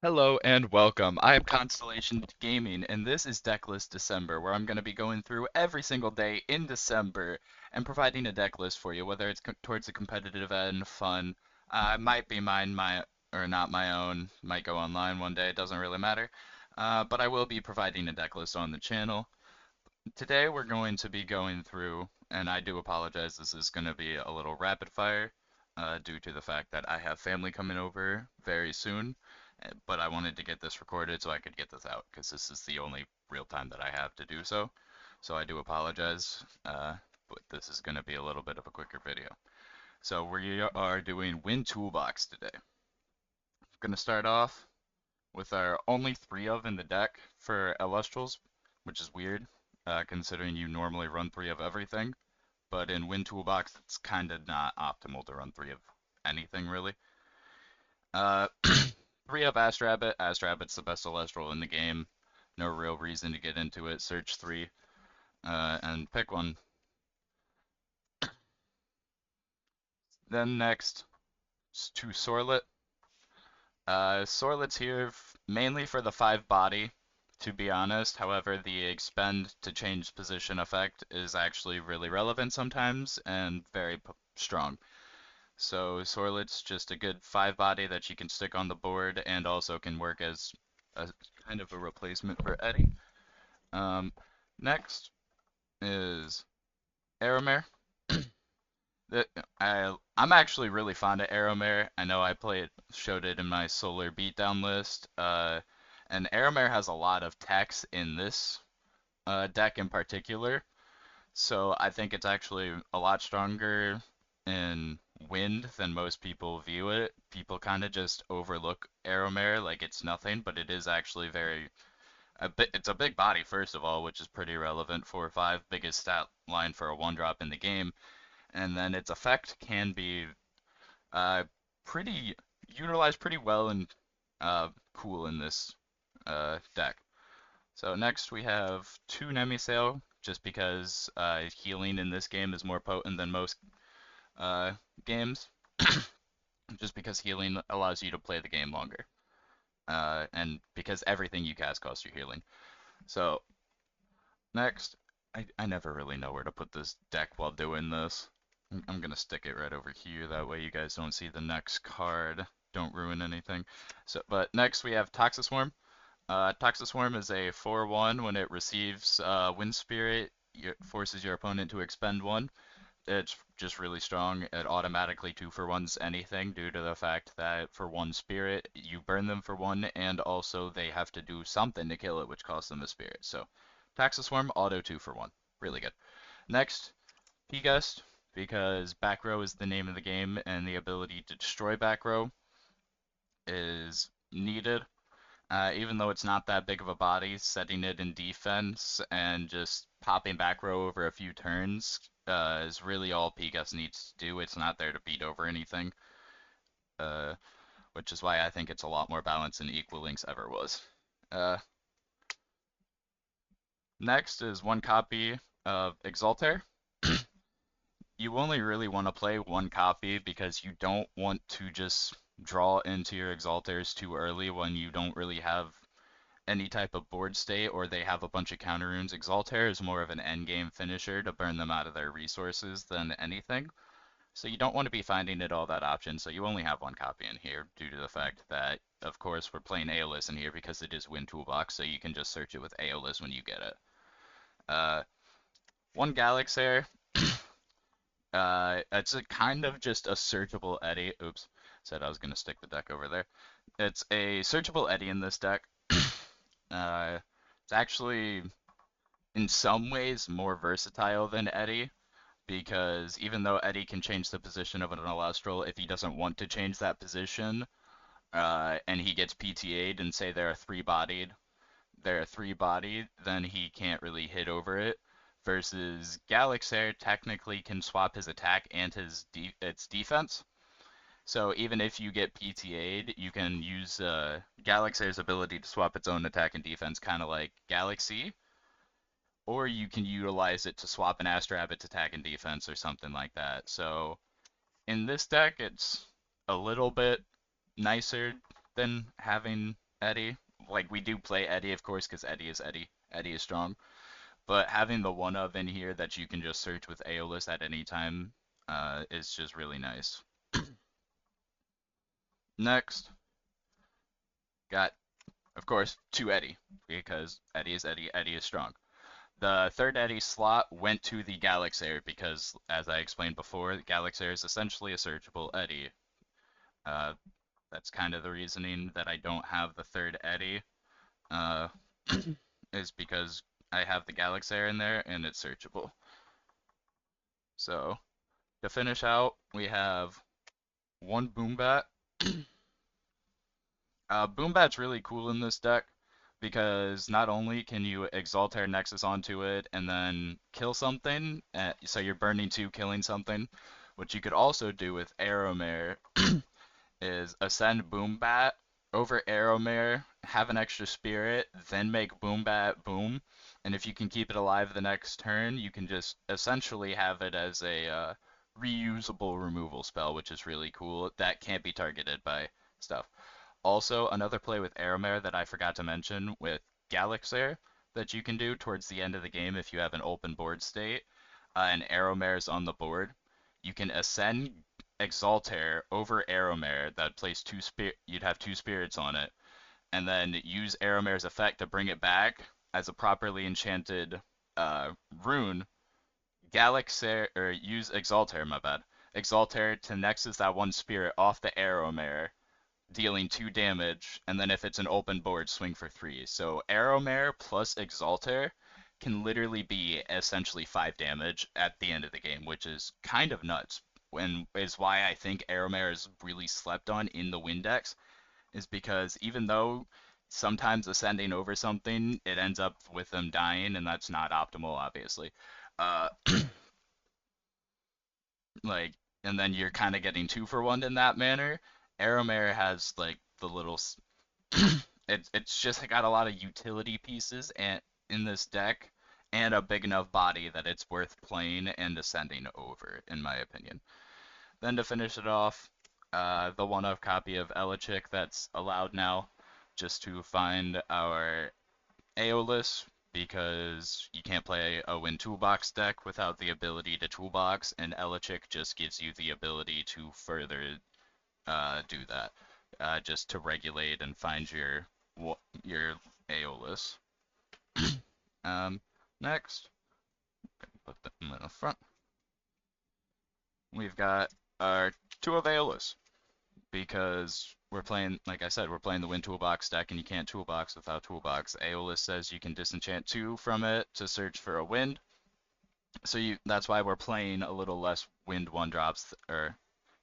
Hello and welcome. I am Constellation Gaming, and this is Decklist December, where I'm going to be going through every single day in December and providing a deck list for you, whether it's towards the competitive end, fun. It might be mine, or not my own. Might go online one day. It doesn't really matter. But I will be providing a deck list on the channel. Today we're going to be going through, and I do apologize. This is going to be a little rapid fire, due to the fact that I have family coming over very soon but I wanted to get this recorded so I could get this out because this is the only real time that I have to do so. So I do apologize, but this is going to be a little bit of a quicker video. So we are doing Win Toolbox today. I'm going to start off with our only three of in the deck for Illustrals, which is weird, considering you normally run three of everything. But in Win Toolbox, it's kind of not optimal to run three of anything really. Uh, Three up Ash Rabbit. Ash Rabbit's the best Celestial in the game. No real reason to get into it. Search three, and pick one. Then next to Sorlet. Sorlet's here mainly for the 5 body, to be honest. However, the expend to change position effect is actually really relevant sometimes and very strong. So Sorlet's just a good 5 body that you can stick on the board and also can work as a kind of a replacement for Eddie. Um, Next is Aramare. That I'm actually really fond of Aramare. I know showed it in my Solar Beatdown list. And Aramare has a lot of techs in this deck in particular. So I think it's actually a lot stronger in wind than most people view it. People kind of just overlook Aramare like it's nothing, but it is actually it's a big body first of all, which is pretty relevant. 4 or 5, biggest stat line for a 1 drop in the game, and then its effect can be uh pretty utilized pretty well and cool in this deck. So next we have 2 Nemisail, just because healing in this game is more potent than most uh, games, just because healing allows you to play the game longer, and because everything you cast costs you healing. So next, I never really know where to put this deck while doing this. I'm gonna stick it right over here, that way you guys don't see the next card. Don't ruin anything. So, but next we have Toxiswarm. Toxiswarm is a 4/1. When it receives Wind Spirit, it forces your opponent to expend one. It's just really strong. It automatically 2-for-1s anything due to the fact that for 1 spirit, you burn them for 1, and also they have to do something to kill it, which costs them a spirit. So, Taxiswarm, auto 2-for-1. Really good. Next, P-Gust, because back row is the name of the game, and the ability to destroy back row is needed. Even though it's not that big of a body, setting it in defense and just popping back row over a few turns is really all Pigas needs to do. It's not there to beat over anything, uh, which is why I think it's a lot more balanced than Equal Links ever was. Uh, Next is 1 copy of Exalter. You only really want to play 1 copy because you don't want to just draw into your Exalters too early when you don't really have any type of board state or they have a bunch of counter runes. Exaltair is more of an end game finisher to burn them out of their resources than anything. So you don't want to be finding it all that option, so you only have 1 copy in here due to the fact that, of course, we're playing Aeolus in here because it is Win Toolbox, so you can just search it with Aeolus when you get it. Uh, 1 Galaxair, it's a kind of just a searchable Eddy. Oops, said I was going to stick the deck over there. It's a searchable Eddy in this deck. Uh, it's actually in some ways more versatile than Eddie because even though Eddie can change the position of an Alastral, if he doesn't want to change that position, and he gets PTA'd and say they're 3 bodied, then he can't really hit over it. Versus Galaxair technically can swap his attack and its defense. So even if you get PTA'd, you can use Galaxair's ability to swap its own attack and defense, kind of like Galaxy, or you can utilize it to swap an Astrabbit's attack and defense or something like that. So in this deck, it's a little bit nicer than having Eddie. Like we do play Eddie, of course, because Eddie is Eddie. Eddie is strong. But having the one of in here that you can just search with Aeolus at any time is just really nice. Next, got, of course, two Eddie, because Eddie is Eddie, Eddie is strong. The third Eddie slot went to the Galaxair because, as I explained before, Galaxair is essentially a searchable Eddie. Uh, that's kind of the reasoning that I don't have the third Eddie, uh, is because I have the Galaxair in there and it's searchable. So, to finish out, we have one Boombat. Boombat's really cool in this deck because not only can you Exaltair Nexus onto it and then kill something, so you're burning two, killing something. What you could also do with Arrowmare is ascend Boombat over Arrowmare, have an extra spirit, then make Boombat boom. And if you can keep it alive the next turn, you can just essentially have it as a reusable removal spell, which is really cool. That can't be targeted by stuff. Also, another play with Airmare that I forgot to mention with Galaxair that you can do towards the end of the game if you have an open board state and Aeromare's on the board, you can ascend Exaltair over Aeromare that plays you'd have two spirits on it, and then use Aeromare's effect to bring it back as a properly enchanted rune. Galaxair, or use Exaltair, my bad. Exaltair to Nexus that one spirit off the Aeromare, dealing 2 damage, and then if it's an open board, swing for 3. So Arrowmare plus Exaltair can literally be essentially 5 damage at the end of the game, which is kind of nuts. And is why I think Arrowmare is really slept on in the Windex, is because even though sometimes ascending over something, it ends up with them dying, and that's not optimal, obviously. Uh, like, and then you're kind of getting 2 for 1 in that manner. Arrowmare has like the little it's just got a lot of utility pieces and in this deck and a big enough body that it's worth playing and ascending over, in my opinion. Then to finish it off, the one-of copy of Elichick that's allowed now, just to find our Aeolus, because you can't play a Win Toolbox deck without the ability to Toolbox, and Elichick just gives you the ability to further do that, just to regulate and find your Aeolus. um, Next, put them in the front. We've got our two of Aeolus because we're playing, like I said, we're playing the Wind Toolbox deck, and you can't Toolbox without Toolbox. Aeolus says you can disenchant 2 from it to search for a Wind. So that's why we're playing a little less Wind 1-drops, or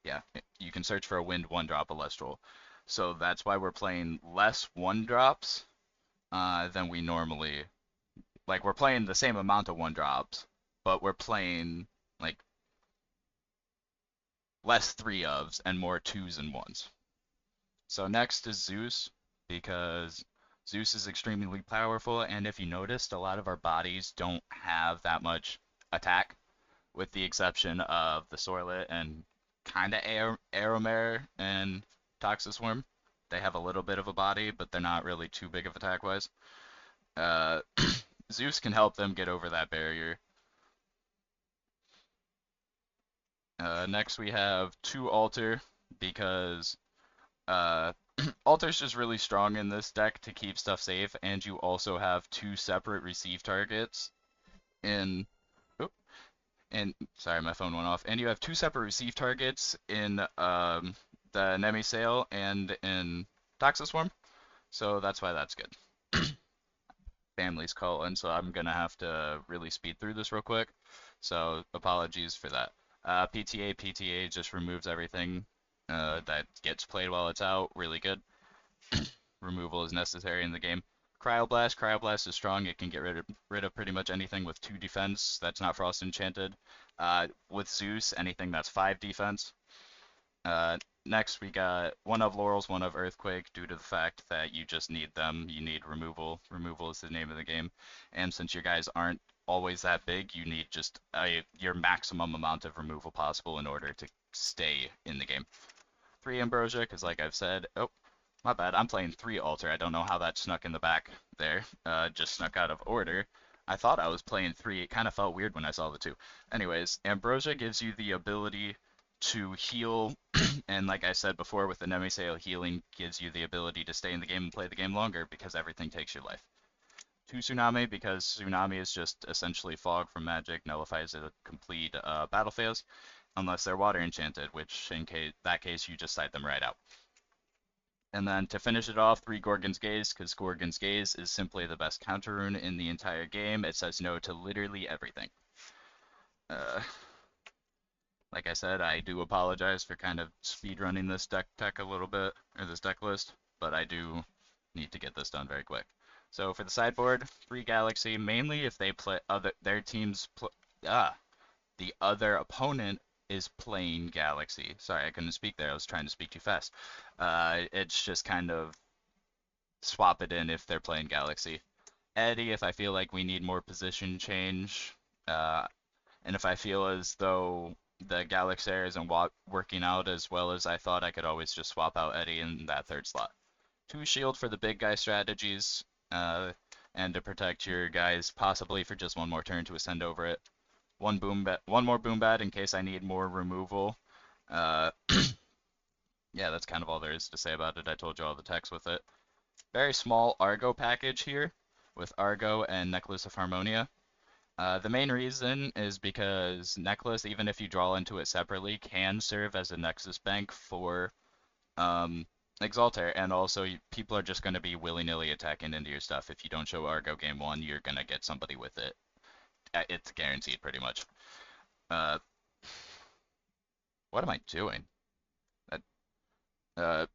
yeah, you can search for a Wind 1-drop Celestial. So that's why we're playing less 1-drops than we normally, like we're playing the same amount of 1-drops, but we're playing like less 3-ofs and more 2s and 1s. So next is Zeus, because Zeus is extremely powerful, and if you noticed, a lot of our bodies don't have that much attack, with the exception of the Sorlet and kind of Aeromare and Toxisworm. They have a little bit of a body, but they're not really too big of attack-wise. Uh, Zeus can help them get over that barrier. Next we have 2 Alter, because Alter's just really strong in this deck to keep stuff safe, and you also have 2 separate receive targets in. Oh, and sorry, my phone went off. And you have 2 separate receive targets in the Nemi Sail and in Toxiswarm, so that's why that's good. Family's calling, so I'm gonna have to really speed through this real quick. So apologies for that. PTA just removes everything that gets played while it's out. Really good. Removal is necessary in the game. Cryoblast is strong. It can get rid of pretty much anything with 2 defense that's not frost enchanted. With Zeus, anything that's 5 defense. Next, we got 1 of Laurels, 1 of Earthquake, due to the fact that you just need them. You need removal. Removal is the name of the game. And since your guys aren't always that big, you need just your maximum amount of removal possible in order to stay in the game. 3 Ambrosia, because like I've said, My bad. I'm playing 3 altar. I don't know how that snuck in the back there. Just snuck out of order. I thought I was playing 3. It kind of felt weird when I saw the 2. Anyways, Ambrosia gives you the ability to heal, and like I said before, with the Nemesail, healing gives you the ability to stay in the game and play the game longer because everything takes your life. 2 Tsunami because Tsunami is just essentially fog from magic, nullifies a complete battle phase unless they're water enchanted, which in that case you just side them right out. And then to finish it off, 3 Gorgon's Gaze, because Gorgon's Gaze is simply the best counter rune in the entire game. It says no to literally everything. Uh, like I said, I do apologize for kind of speed running this deck a little bit, or this deck list, but I do need to get this done very quick. So for the sideboard, 3 Galaxy, mainly if they play their teams the other opponent is playing Galaxy. Sorry, I couldn't speak there. I was trying to speak too fast. It's just kind of swap it in if they're playing Galaxy. Eddie, if I feel like we need more position change, uh, and if I feel as though the Galaxy isn't working out as well as I thought, I could always just swap out Eddie in that 3rd slot. 2 shield for the big guy strategies, and to protect your guys possibly for just one more turn to ascend over it. One more boom bat in case I need more removal. Uh, yeah, that's kind of all there is to say about it. I told you all the text with it. Very small Argo package here with Argo and Necklace of Harmonia. The main reason is because Necklace, even if you draw into it separately, can serve as a Nexus bank for Exalter, and also people are just going to be willy-nilly attacking into your stuff. If you don't show Argo game 1, you're going to get somebody with it. It's guaranteed pretty much. Uh, what am I doing? Uh,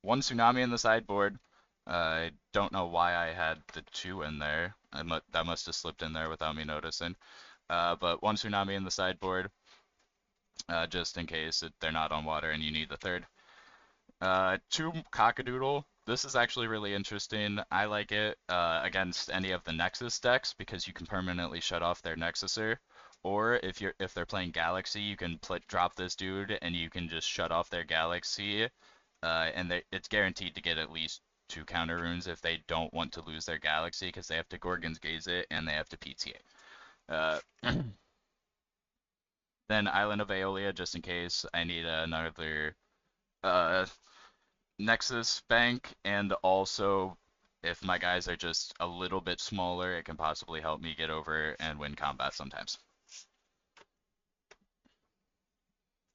1 Tsunami in the sideboard. I don't know why I had the 2 in there. That must have slipped in there without me noticing. But 1 Tsunami in the sideboard, just in case they're not on water and you need the 3rd. 2 Cockadoodle. This is actually really interesting. I like it against any of the Nexus decks because you can permanently shut off their Nexuser. Or if they're playing Galaxy, you can drop this dude and you can just shut off their Galaxy, and it's guaranteed to get at least 2 counter runes if they don't want to lose their Galaxy because they have to Gorgon's Gaze it and they have to PTA. Then Island of Aeolia, just in case I need another uh, Nexus bank, and also if my guys are just a little bit smaller, it can possibly help me get over and win combat sometimes.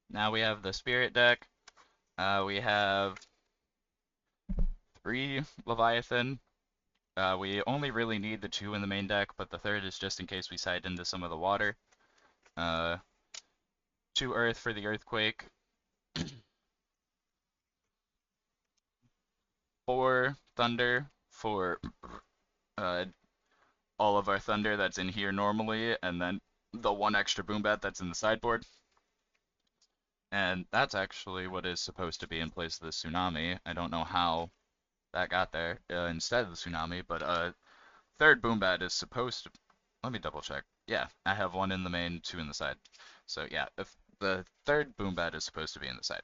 Now we have the Spirit deck. We have 3 Leviathan. We only really need the 2 in the main deck, but the 3rd is just in case we side into some of the water. 2 Earth for the Earthquake. 4 Thunder for all of our Thunder that's in here normally, and then the 1 extra Boom Bat that's in the sideboard. And that's actually what is supposed to be in place of the Tsunami. I don't know how that got there instead of the Tsunami, but 3rd Boom Bat is supposed to... Let me double check. Yeah, I have 1 in the main, 2 in the side. So yeah, if the 3rd Boom Bat is supposed to be in the side.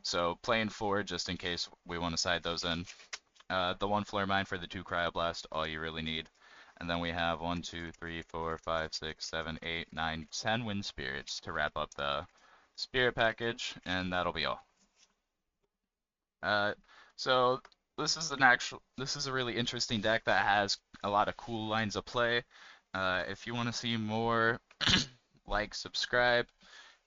So playing 4 just in case we want to side those in. The 1 Flare Mine for the 2 Cryoblast, all you really need. And then we have 1, 2, 3, 4, 5, 6, 7, 8, 9, 10 Wind Spirits to wrap up the Spirit package, and that'll be all. So this is a really interesting deck that has a lot of cool lines of play. If you want to see more, like, subscribe,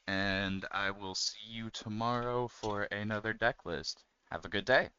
and I will see you tomorrow for another deck list. Have a good day.